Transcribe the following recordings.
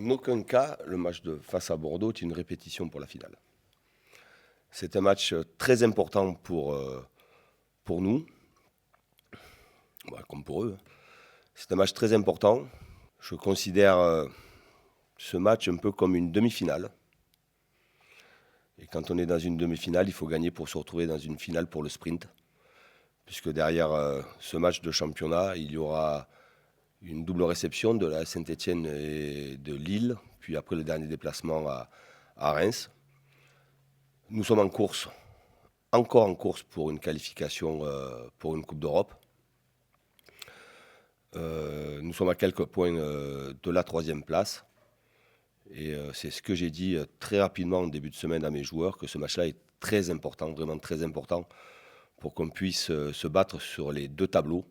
En aucun cas, le match face à Bordeaux est une répétition pour la finale. C'est un match très important pour nous, comme pour eux. C'est un match très important. Je considère ce match un peu comme une demi-finale. Et quand on est dans une demi-finale, il faut gagner pour se retrouver dans une finale pour le sprint. Puisque derrière ce match de championnat, il y aura une double réception de la Saint-Étienne et de Lille, puis après le dernier déplacement à Reims. Nous sommes en course, encore en course pour une qualification pour une Coupe d'Europe. Nous sommes à quelques points de la 3e place. Et c'est ce que j'ai dit très rapidement en début de semaine à mes joueurs, que ce match-là est très important, vraiment très important, pour qu'on puisse se battre sur les 2 tableaux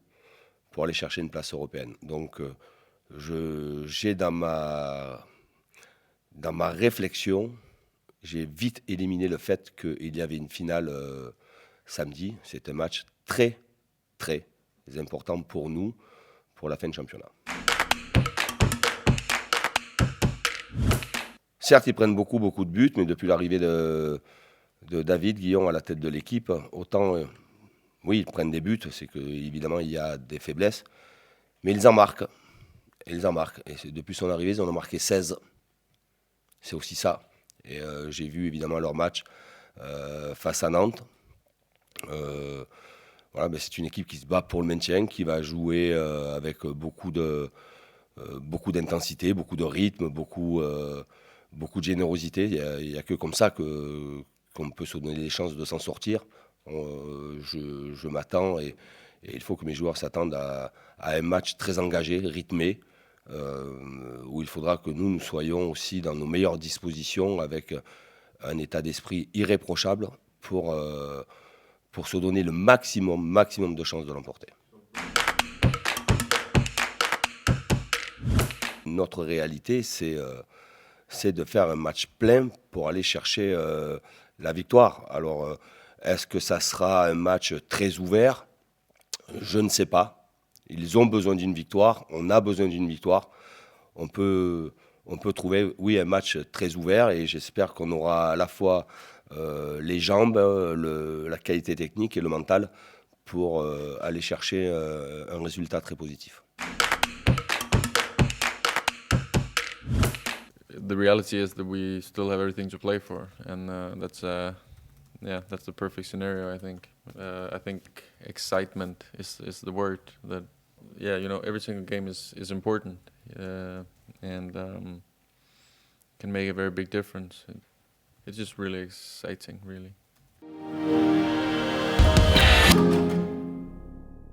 pour aller chercher une place européenne. Donc j'ai dans ma réflexion, j'ai vite éliminé le fait qu'il y avait une finale samedi. C'est un match très, très important pour nous, pour la fin de championnat. Certes, ils prennent beaucoup de buts, mais depuis l'arrivée de David Guillon à la tête de l'équipe, autant, oui, ils prennent des buts, c'est qu'évidemment, il y a des faiblesses, mais ils en marquent. Et depuis son arrivée, ils en ont marqué 16. C'est aussi ça. Et j'ai vu évidemment leur match face à Nantes. Voilà, c'est une équipe qui se bat pour le maintien, qui va jouer avec beaucoup d'intensité, beaucoup de rythme, beaucoup de générosité. Il n'y a que comme ça qu'on peut se donner les chances de s'en sortir. Je m'attends et il faut que mes joueurs s'attendent à un match très engagé, rythmé, où il faudra que nous soyons aussi dans nos meilleures dispositions avec un état d'esprit irréprochable pour se donner le maximum de chances de l'emporter. Notre réalité, c'est de faire un match plein pour aller chercher la victoire. Alors, est-ce que ça sera un match très ouvert ? Je ne sais pas. Ils ont besoin d'une victoire, on a besoin d'une victoire. On peut trouver, oui, un match très ouvert et j'espère qu'on aura à la fois les jambes, la qualité technique et le mental pour aller chercher un résultat très positif. The reality is that we still have everything to play for, and that's the perfect scenario. I think excitement is the word. That every single game is important, and can make a very big difference. It's just really exciting, really.